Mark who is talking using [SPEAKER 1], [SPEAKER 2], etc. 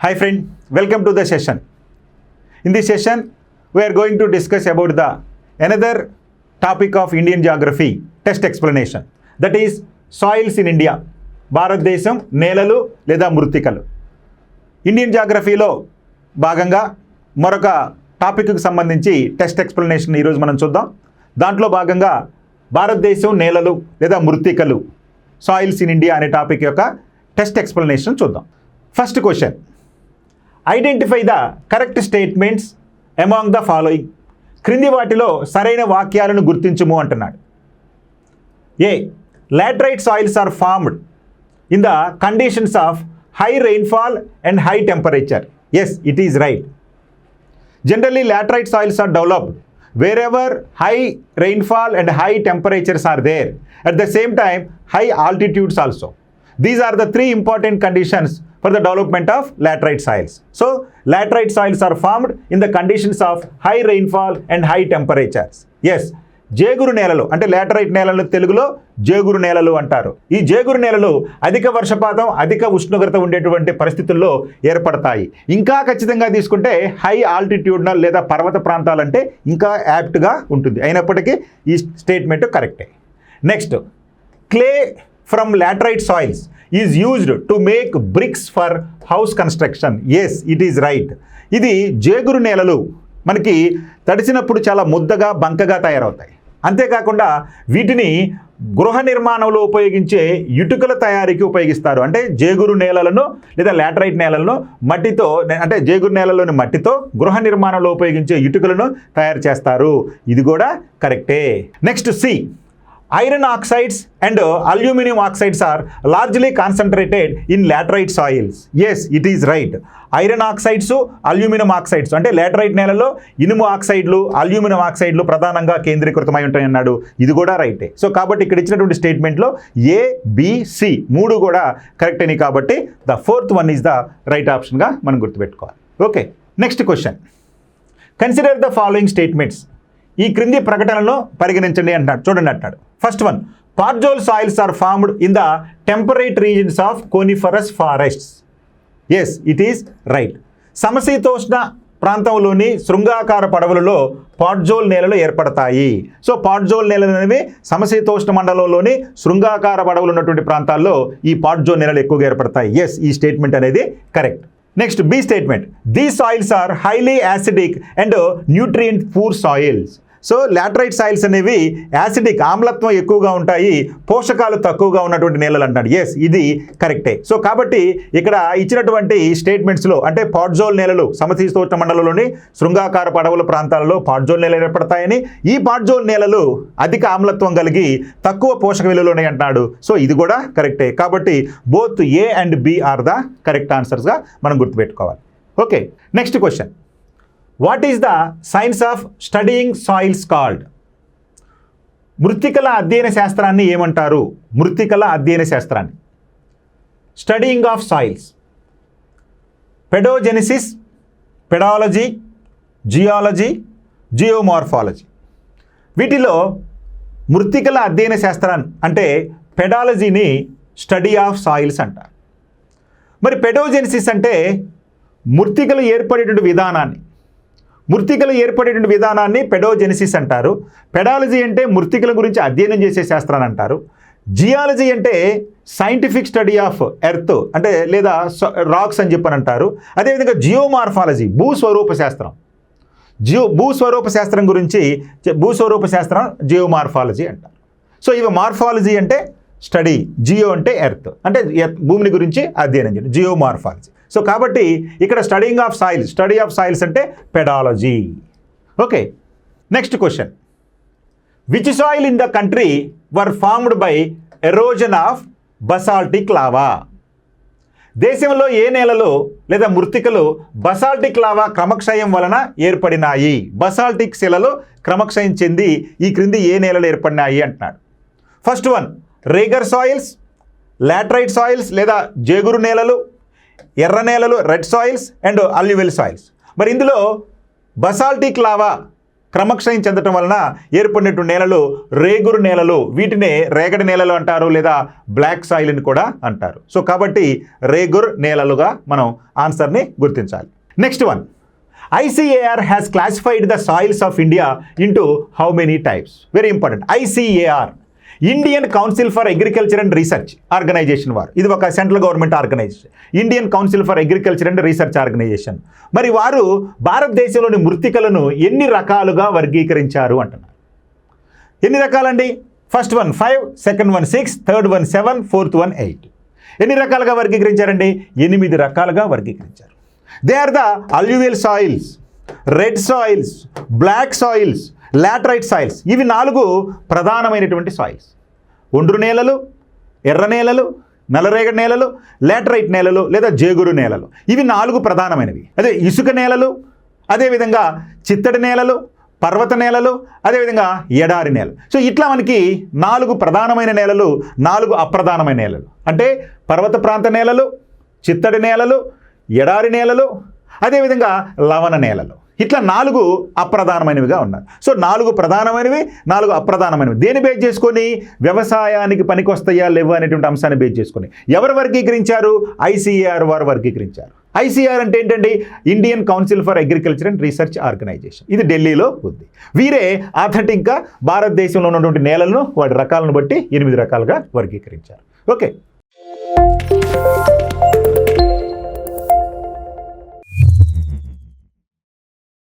[SPEAKER 1] Hi friend, welcome to the session. In this session, we are going to discuss about the another topic of Indian geography test explanation. That is soils in India. భారతదేశం నేలలు లేదా మృత్తికలు. Indian జాగ్రఫీలో భాగంగా మరొక టాపిక్కి సంబంధించి test explanation ఈరోజు మనం చూద్దాం. దాంట్లో భాగంగా భారతదేశం నేలలు లేదా మృత్తికలు సాయిల్స్ ఇన్ ఇండియా అనే టాపిక్ యొక్క టెస్ట్ ఎక్స్ప్లెనేషన్ చూద్దాం. First question, identify the correct statements among the following. క్రింది వాటిలో సరైన వాక్యాలను గుర్తించుము అంటున్నాడు. A, laterite soils are formed in the conditions of high rainfall and high temperature. Yes, it is right. Generally, laterite soils are developed wherever high rainfall and high temperatures are there. At the same time, high altitudes also. These are the three important conditions for the development of laterite soils. So, laterite soils are formed in the conditions of high rainfall and high temperatures. Yes. జేగురు నేలలు అంటే laterite నేలలు తెలుగులో జేగురు నేలలు అంటారు. ఈ జేగురు నేలలు అధిక వర్షపాతం, అధిక ఉష్ణోగ్రత ఉండేటువంటి పరిస్థితుల్లో ఏర్పడతాయి. ఇంకా ఖచ్చితంగా తీసుకుంటే హై ఆల్టిట్యూడ్నల్ లేదా పర్వత ప్రాంతాలంటే ఇంకా యాప్ట్గా ఉంటుంది. అయినప్పటికీ ఈ స్టేట్మెంట్ కరెక్టే. Next, clay from laterite soils is used to make bricks for house construction. Yes, it is right. ఇది జేగురు నేలలు మనకి తడిసినప్పుడు చాలా ముద్దగా బంకగా తయారవుతాయి. అంతేకాకుండా వీటిని గృహ నిర్మాణంలో ఉపయోగించే ఇటుకల తయారీకి ఉపయోగిస్తారు. అంటే జేగురు నేలలను లేదా లాటరైట్ నేలలను మట్టితో అంటే జేగురు నేలలోని మట్టితో గృహ నిర్మాణంలో ఉపయోగించే ఇటుకలను తయారు చేస్తారు. ఇది కూడా కరెక్టే. Next, C, iron oxides and aluminium oxides are largely concentrated in laterite soils. Yes, it is right. Iron oxides, aluminium oxides అంటే లాటరైట్ నేలలో ఇనుము ఆక్సైడ్లు, అల్యూమినియం ఆక్సైడ్లు ప్రధానంగా కేంద్రీకృతమై ఉంటాయి అన్నాడు. ఇది కూడా రైటే. సో కాబట్టి ఇక్కడ ఇచ్చినటువంటి స్టేట్మెంట్లో ఏ, బి, సి మూడు కూడా కరెక్ట్ అని కాబట్టి the fourth one is the right ఆప్షన్గా మనం గుర్తుపెట్టుకోవాలి. Okay, next question, consider the following statements. ఈ క్రింది ప్రకటనలను పరిగణించండి అంటాడు. చూడండి అంటాడు. First one, podzol soils are formed in the temperate regions of coniferous forests. Yes, it is right. సమశీతోష్ణ ప్రాంతంలోని శృంగాకార పడవలలో పాడ్జోల్ నేలలు ఏర్పడతాయి. సో పాడ్జోల్ నేలలు అనేవి సమశీతోష్ణ మండలంలోని శృంగాకార పడవలు ఉన్నటువంటి ప్రాంతాల్లో ఈ పాడ్జోల్ నేలలు ఎక్కువగా ఏర్పడతాయి. ఎస్, ఈ స్టేట్మెంట్ అనేది correct. Next, B statement, these soils are highly acidic and nutrient poor soils. So laterite soils అనేవి యాసిడిక్ ఆమ్లత్వం ఎక్కువగా ఉంటాయి, పోషకాలు తక్కువగా ఉన్నటువంటి నేలలు అంటాడు. ఎస్, ఇది కరెక్టే. సో కాబట్టి ఇక్కడ ఇచ్చినటువంటి స్టేట్మెంట్స్లో అంటే పాడ్జోల్ నేలలు సమశీతోష్ణ మండలంలోని శృంగాకార పడవల ప్రాంతాలలో పాడ్జోల్ నేలలు ఏర్పడతాయని, ఈ పాడ్జోల్ నేలలు అధిక ఆమ్లత్వం కలిగి తక్కువ పోషక విలువలు ఉన్నాయి అంటున్నాడు. సో ఇది కూడా కరెక్టే. కాబట్టి both A and B are the correct ఆన్సర్స్గా మనం గుర్తుపెట్టుకోవాలి. Okay, next question, what is the science of studying soils called? మృత్తికల అధ్యయన శాస్త్రాన్ని ఏమంటారు? మృత్తికల అధ్యయన శాస్త్రాన్ని studying of soils, pedogenesis, pedology, geology, geomorphology. వీటిలో మృత్తికల అధ్యయన శాస్త్రాన్ని అంటే పెడాలజీని స్టడీ ఆఫ్ సాయిల్స్ అంటారు. మరి పెడోజెనిసిస్ అంటే మృత్తికలు ఏర్పడేటువంటి విధానాన్ని పెడోజెనిసిస్ అంటారు. పెడాలజీ అంటే మృత్తికల గురించి అధ్యయనం చేసే శాస్త్రాన్ని అంటారు. జియాలజీ అంటే సైంటిఫిక్ స్టడీ ఆఫ్ ఎర్త్ అంటే లేదా రాక్స్ అని చెప్పని అంటారు. అదేవిధంగా జియోమార్ఫాలజీ భూస్వరూప శాస్త్రం గురించి భూస్వరూప శాస్త్రం జియోమార్ఫాలజీ అంటారు. సో ఇవి మార్ఫాలజీ అంటే స్టడీ, జియో అంటే ఎర్త్ అంటే భూమిని గురించి అధ్యయనం చేయడం, జియోమార్ఫాలజీ. సో కాబట్టి ఇక్కడ స్టడీ ఆఫ్ సాయిల్స్ అంటే pedology. Okay, next question, which soil in the country were formed by erosion of basaltic lava? దేశంలో ఏ నేలలు లేదా మృత్తికలు బసాల్టిక్ లావా క్రమక్షయం వలన ఏర్పడినాయి? బసాల్టిక్ శిలలు క్రమక్షయం చెంది ఈ క్రింది ఏ నేలలు ఏర్పడినాయి అంటున్నాడు. First one, regur soils, laterite soils లేదా జేగురు నేలలు, ఎర్ర నేలలు red soils and alluvial soils. మరి ఇందులో బసాల్టిక్ లావా క్రమక్షయం చెందటం వలన ఏర్పడినటువంటి నేలలు రేగురు నేలలు, వీటినే రేగడి నేలలు అంటారు లేదా బ్లాక్ సాయిల్ అని కూడా అంటారు. సో కాబట్టి రేగుర్ నేలలుగా మనం ఆన్సర్ని గుర్తించాలి. Next one, ICAR has classified the soils of India into how many types? Very important. ICAR, Indian council for agriculture and research organisation వారు, ఇది ఒక central government organisation, Indian council for agriculture and research organisation. మరి వారు భారతదేశంలోని మృత్తికలను ఎన్ని రకాలుగా వర్గీకరించారు అంటున్నారు. ఎన్ని రకాలండి? First one 5, second one 6, third one 7, fourth one 8. ఎన్ని రకాలుగా వర్గీకరించారండి? 8 రకాలుగా వర్గీకరించారు. They are the alluvial soils, red soils, black soils, laterite soils. ఇవి 4 ప్రధానమైనటువంటి సాయిల్స్. ఒండ్రు నేలలు, ఎర్ర నేలలు, నల్లరేగడి నేలలు, లాటరైట్ నేలలు లేదా జేగురు నేలలు. ఇవి 4 ప్రధానమైనవి. అదే ఇసుక నేలలు, అదేవిధంగా చిత్తడి నేలలు, పర్వత నేలలు, అదేవిధంగా ఎడారి నేలలు. సో ఇట్లా మనకి 4 ప్రధానమైన నేలలు, 4 అప్రధానమైన నేలలు. అంటే పర్వత ప్రాంత నేలలు, చిత్తడి నేలలు, ఎడారి నేలలు, అదేవిధంగా లవణ నేలలు. ఇట్లా 4 అప్రధానమైనవిగా ఉన్నారు. సో 4 ప్రధానమైనవి, 4 అప్రధానమైనవి. దేని బేస్ చేసుకొని? వ్యవసాయానికి పనికొస్తాయా లేవా అనేటువంటి అంశాన్ని బేస్ చేసుకొని. ఎవరు వర్గీకరించారు? ICAR వారు వర్గీకరించారు. ICAR అంటే ఏంటండి? Indian council for agriculture and research Organization. ఇది ఢిల్లీలో ఉంది. వీరే ఆథెంటిక్గా భారతదేశంలో ఉన్నటువంటి నేలలను వాటి రకాలను బట్టి 8 రకాలుగా వర్గీకరించారు. ఓకే.